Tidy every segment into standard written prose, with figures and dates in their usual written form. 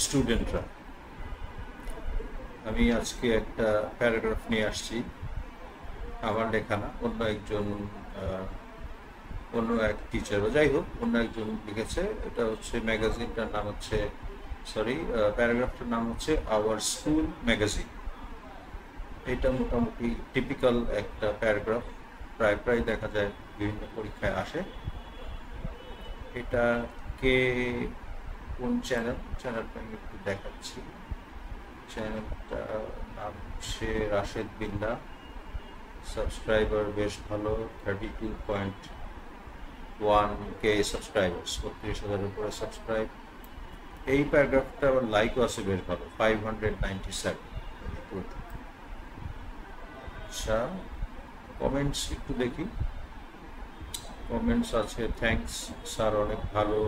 স্টুডেন্টরা, আমি আজকে একটা প্যারাগ্রাফ নিয়ে আসছি। আমার লেখা না, অন্য এক টিচার বা যাই হোক অন্য একজন লিখেছে। এটা হচ্ছে ম্যাগাজিনটার নাম হচ্ছে, প্যারাগ্রাফটার নাম হচ্ছে আওয়ার স্কুল ম্যাগাজিন। এটা মোটামুটি টিপিক্যাল একটা প্যারাগ্রাফ, প্রায় প্রায় দেখা যায় বিভিন্ন পরীক্ষায় আসে। এটা কে কোন চ্যানেলটা আমি একটু দেখাচ্ছি। চ্যানেলটা নাম হচ্ছে রাশেদ বিল্লাহ। সাবস্ক্রাইবার বেশ ভালো, 32.1K সাবস্ক্রাইবার্স, 32,000 উপরে সাবস্ক্রাইব। এই প্যারাগ্রাফটা আবার লাইকও আছে বেশ ভালো, 597। আচ্ছা, কমেন্টস একটু দেখি। কমেন্টস আছে, থ্যাঙ্কস স্যার, অনেক ভালো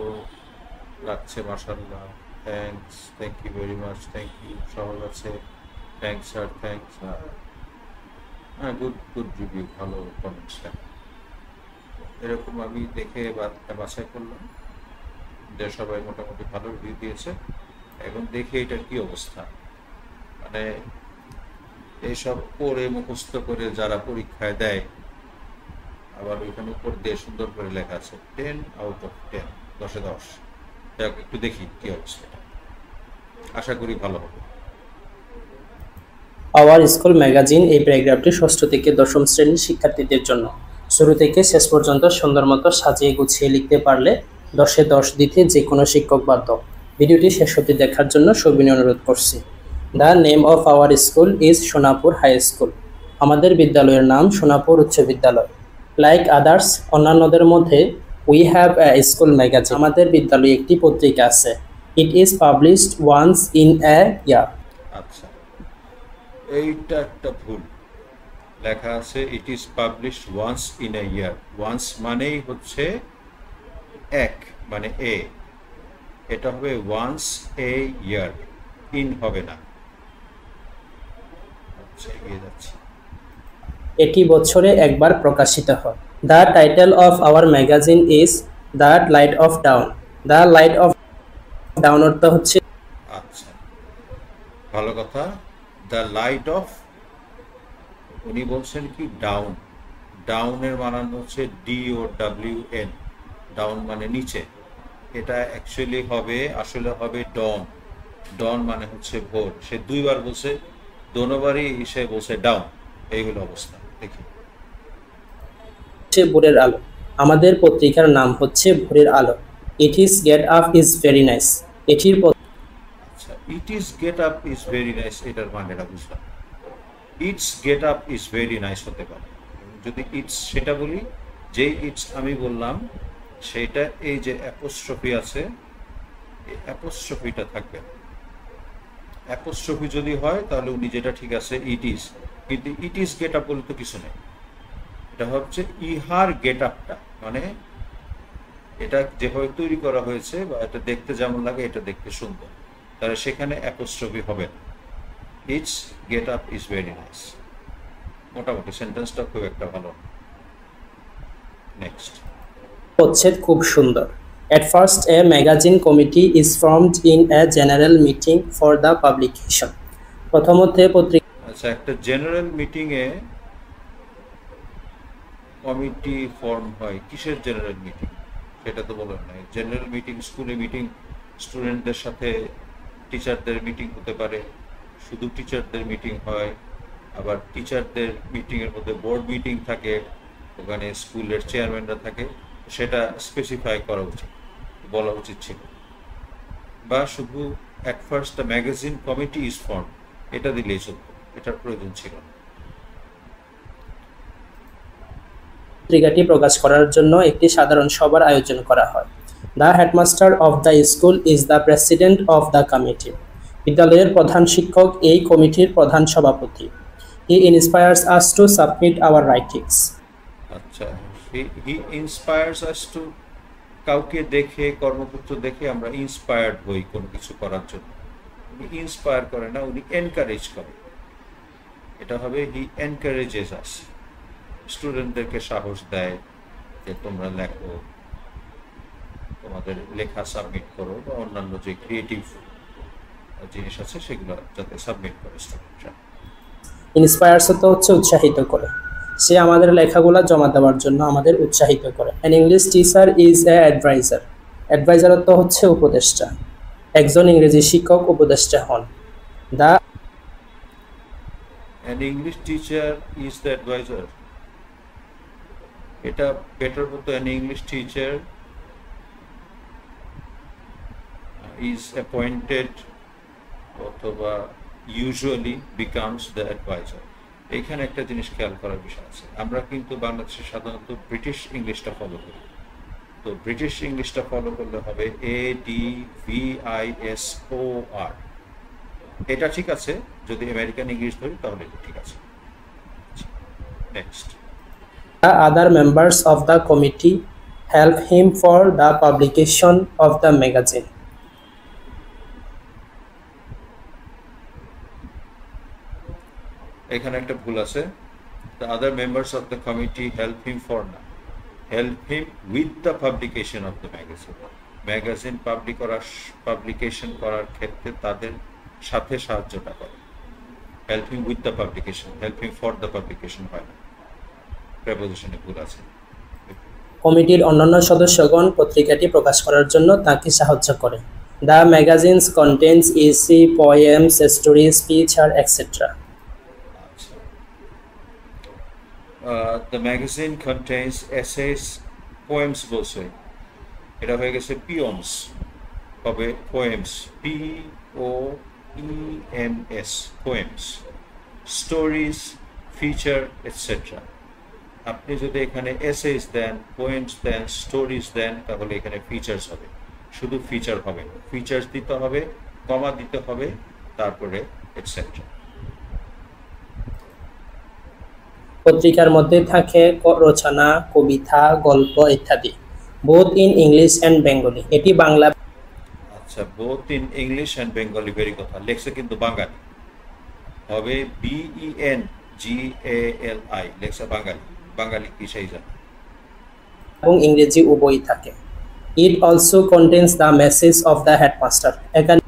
লাগছে, মাশাআল্লাহ, thanks, thank you very much, thank you. সহজ আছে, থ্যাঙ্কস স্যার, থ্যাঙ্কস। হ্যাঁ, গুড গুড রিভিউ, ভালো কমেন্টস। এরকম আমি দেখে বাছাই করলাম যে সবাই মোটামুটি ভালো রিভিউ দিয়েছে। এখন দেখি এটার কি অবস্থা। মানে এইসব পড়ে মুখস্থ করে যারা পরীক্ষায় দেয়, আবার ওইখানে উপর দিয়ে সুন্দর করে লেখা আছে 10/10, 10-এ 10। একটু দেখি কি অবস্থা, আশা করি ভালো হবে। আওয়ার স্কুল ম্যাগাজিন এই প্যারাগ্রাফটি ষষ্ঠ থেকে দশম শ্রেণীর শিক্ষার্থীদের জন্য। শুরু থেকে শেষ পর্যন্ত সুন্দর মতো সাজিয়ে গুছিয়ে লিখতে পারলে 10-এ 10 দিতে যে কোনো শিক্ষক বাধ্য। ভিডিওটি শেষ অবধি দেখার জন্য সবিনয় অনুরোধ করছি। The name of our school is Sonapur high school. আমাদের বিদ্যালয়ের নাম সোনাপুর উচ্চ বিদ্যালয়। লাইক আদার্স, অন্যান্যদের মধ্যে, we have a school magazine. আমাদের বিদ্যালয়ে একটি পত্রিকা আছে। It is published once in a year. আচ্ছা, এইটা একটা ভুল লেখা আছে। It is published once in a year. Once মানেই হচ্ছে এক, মানে এ। এটা হবে ওয়ান্স এ ইয়ার, ইন হবে না। আচ্ছা, এগিয়ে যাচ্ছি। এটি বছরে একবার প্রকাশিত হয়। The title of our magazine is the light off down. The light off down অর্থ হচ্ছে, আচ্ছা, ভালো কথা। দ্য লাইট অফ, উনি বলছেন কি ডাউন। ডাউনের বানান হচ্ছে DOWN, ডাউন মানে নিচে। এটা অ্যাকচুয়ালি হবে, আসলে হবে ডন। ডন মানে হচ্ছে ভোর। সে দুইবার বলছে, দোনোবারই সে বলছে ডাউন। এই হলো অবস্থা। দেখি। ভোরের আলো। আমাদের পত্রিকার নাম হচ্ছে ভোরের আলো। It is get up is very nice. এটির আচ্ছা, it is get up is very nice, এটার মানেটা বুঝলাম। It's get up is very nice হতে পারে। যদি ইটস সেটা বলি, যে ইটস আমি বললাম সেটা, এই যে অ্যাপোস্ট্রফি আছে, এই অ্যাপোস্ট্রফিটা থাকবে। অ্যাপোস্ট্রফি যদি হয় তাহলে উনি যেটা ঠিক আছে ইট ইজ, কিন্তু ইট ইজ গেট আপ বলে তো কিছু নেই। এটা হচ্ছে ইহার গেট আপটা, মানে এটা যেভাবে তৈরি করা হয়েছে বা এটা দেখতে যেমন লাগে, এটা দেখতে সুন্দর, তাহলে সেখানে অ্যাপোস্ট্রফি হবে না। It's get up is very nice. মোটামুটি সেন্টেন্সটা খুব একটা ভালো। নেক্সট। পরিচ্ছেদ খুব সুন্দর। At first, a magazine committee is formed in a general meeting for the publication. প্রথমতে পত্রিকা আচ্ছা, একটা জেনারেল মিটিংয়ে কমিটি ফর্ম হয়। কিসের জেনারেল মিটিং সেটা তো বলেন নাই। জেনারেল মিটিং, স্কুলে মিটিং, স্টুডেন্টদের সাথে টিচারদের মিটিং হতে পারে, শুধু টিচারদের মিটিং হয়, আবার টিচারদের মিটিংয়ের মধ্যে বোর্ড মিটিং থাকে, ওখানে স্কুলের চেয়ারম্যানরা থাকে। সেটা স্পেসিফাই করা উচিত, বলা উচিত ছিল। বা শুধু at first the magazine committee is form, এটা দিলেই চলতো, এটার প্রয়োজন ছিল না। পত্রিকাটি প্রকাশ করার জন্য একটি সাধারণ সভার আয়োজন করা হয়। The headmaster of the school is the president of the committee. বিদ্যালয়ের প্রধান শিক্ষক এই কমিটির প্রধান সভাপতি। He inspires us to submit our writings. আচ্ছা, হি ইন্সপায়ার্স আস টু, কাউকে দেখে, কর্মপত্র দেখে আমরা ইন্সপায়ার্ড হই কোনো কিছু করার জন্য। উনি ইন্সপায়ার করে না, উনি এনকারেজ করে। এটা হবে হি এনকারেজেস আস। স্টুডেন্টদেরকে সাহস দেয় যে তোমরা লেখো, তোমাদের লেখা সাবমিট করো, বা অন্যান্য যে ক্রিয়েটিভ জিনিস আছে সেগুলো যাতে সাবমিট করে স্টুডেন্টরা। ইন্সপায়ার্স তো হচ্ছে উৎসাহিত করে, সে আমাদের লেখাগুলো জমা দেওয়ার জন্য আমাদের উৎসাহিত করে। An English teacher is a adviser. Adviser তো হচ্ছে উপদেষ্টা, একজন ইংরেজি শিক্ষক উপদেষ্টা হন। The an English teacher is the adviser, এটা বেটার হতো an English teacher is appointed অথবা ইউজুয়ালি বিকামস দ্য অ্যাডভাইজার। এখানে একটা জিনিস খেয়াল করার বিষয় আছে, আমরা কিন্তু বাংলাদেশে সাধারণত ব্রিটিশ ইংলিশটা ফলো করি। তো ব্রিটিশ ইংলিশটা ফলো করলে হবে ADVISOR, এটা ঠিক আছে। যদি আমেরিকান ইংলিশ ধরি তাহলে এটা ঠিক আছে। Next, other members of the committee help him for the publication of the magazine. এখানে একটা ভুল আছে, the other members of the committee help him for না, help him with the publication of the magazine. Magazine publication করার ক্ষেত্রে তাদের সাথে সাহায্যটা করে। help him with the publication, help him for the publication হয় না, প্রেপোজিশনে ভুল আছে। কমিটির অন্যান্য সদস্যগণ পত্রিকাটি প্রকাশ করার জন্য তাকে সাহায্য করে। The magazines contains essay, poems, stories, feature, etc. The magazine contains essays, poems বলছে, এটা হয়ে গেছে poems, হবে poems, POEMS, poems, stories, feature, etc. আপনি যদি এখানে essays দেন, poems দেন, stories দেন, তাহলে এখানে features হবে, শুধু ফিচার হবে না, ফিচার্স দিতে হবে, কমা দিতে হবে, তারপরে etc. পত্রিকার মধ্যে থাকে রচনা, কবিতা, গল্প ইত্যাদি। Both in English and Bengali, এটি বাংলা। আচ্ছা, both in English and Bengali, very কথা, লেখছে কিন্তু বাঙালি, হবে BENGALI, লেখছে বাঙালি, বাঙালি কি সেই জানে। এবং ইংরেজি উভয়ই থাকে। It also contains the message of the headmaster. এখানে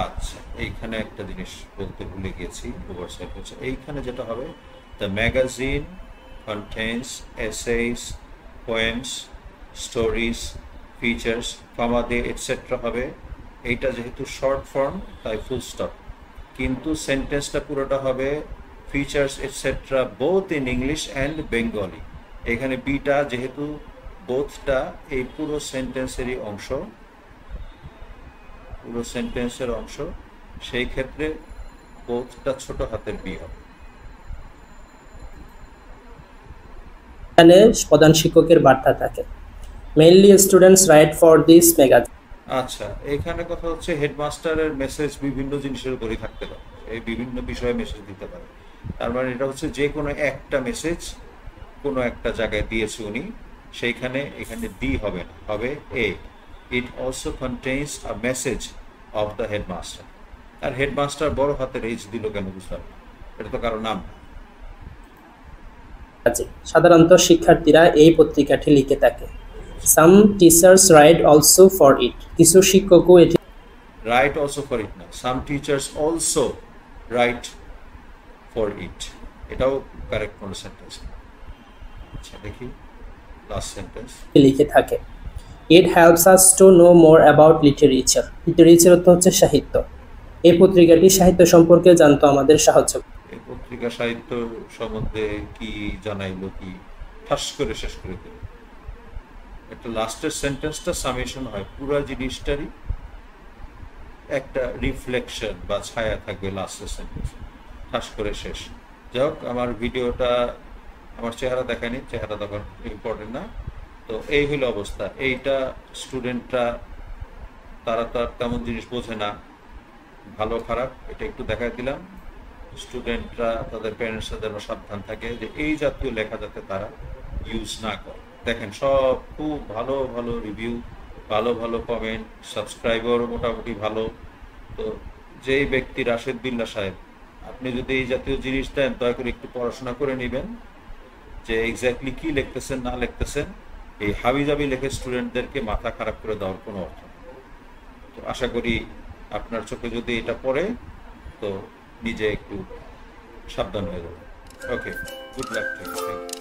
আচ্ছা, এইখানে একটা জিনিস বলতে ভুলে গেছি, ওভারসাইট হচ্ছে এইখানে যেটা হবে, the magazine contains essays, poems, stories, features, comma দিয়ে এটসেট্রা হবে। এইটা যেহেতু শর্ট ফর্ম তাই ফুল স্টপ, কিন্তু সেন্টেন্সটা পুরোটা হবে features etcetera both in English and Bengali. এখানে বিটা যেহেতু বোথটা এই পুরো সেন্টেন্সেরই অংশ, পুরো সেন্টেন্সের অংশ, সেই ক্ষেত্রে বোথটা ছোট হাতের বি হবে। এখানে প্রধান শিক্ষকের বার্তা থাকে। Mainly students right for this magazine. আচ্ছা, এখানে কথা হচ্ছে হেডমাস্টারের মেসেজ বিভিন্ন জিনিসের উপরই থাকতে পারে, এই বিভিন্ন বিষয়ে মেসেজ দিতে পারে। তার মানে এটা হচ্ছে যে কোনো একটা মেসেজ কোনো একটা জায়গায় দিয়েছে উনি, সেইখানে এখানে ডি হবে না, হবে A. It also contains a message of the headmaster. আর হেডমাস্টার বড় হাতের এইচ দিল কেন, বুঝলাম না, এটা তো কারো নাম না। সাধারণত শিক্ষার্থীরা এই পত্রিকাটি লিখে থাকে। Some teachers write also for it, কিছু শিক্ষকও এটি রাইট অলসো ফর ইট না, some teachers also write for it, এটাও কারেক্ট কোনো সেন্টেন্স না। আচ্ছা, দেখি লাস্ট সেন্টেন্স। লিখে থাকে। It helps us to know more about literature. Literature অর্থ হচ্ছে সাহিত্য। এই পত্রিকাটি সাহিত্য সম্পর্কে জানতে আমাদের সাহায্য করে। এই পত্রিকা সাহিত্য সম্বন্ধে কি জানাইলো, কি ঠাস করে শেষ করে দিল। একটা লাস্টের সেন্টেন্সটা সামেশন হয়, পুরো জিনিসটারই একটা রিফ্লেকশন বা ছায়া থাকবে লাস্টের সেন্টেন্স, ঠাস করে শেষ। যাই হোক, আমার ভিডিওটা, আমার চেহারা দেখায়নি, চেহারা তখন ইম্পর্টেন্ট না। তো এই হইল অবস্থা। এইটা স্টুডেন্টরা, তারা তো আর তেমন জিনিস বোঝে না, ভালো খারাপ এটা একটু দেখাই দিলাম। স্টুডেন্টরা তাদের প্যারেন্টসরা যেন সাবধান থাকে যে এই জাতীয় লেখা যাতে তারা ইউজ না করে। দেখেন, সব খুব ভালো ভালো রিভিউ, ভালো ভালো কমেন্ট, সাবস্ক্রাইবারও মোটামুটি ভালো। তো যেই ব্যক্তি রাশেদ বিল্লাহ সাহেব, আপনি যদি এই জাতীয় জিনিস দেন, দয়া করে একটু পড়াশোনা করে নেবেন যে এক্স্যাক্টলি কি লিখতেছেন না লিখতেছেন। এই হাবিজাবি লেখে স্টুডেন্টদেরকে মাথা খারাপ করে দেওয়ার কোনো অর্থ নেই। তো আশা করি আপনার চোখে যদি এটা পড়ে তো নিজে একটু সাবধান হয়ে যাবে। ওকে, গুড লাক টু ইউ।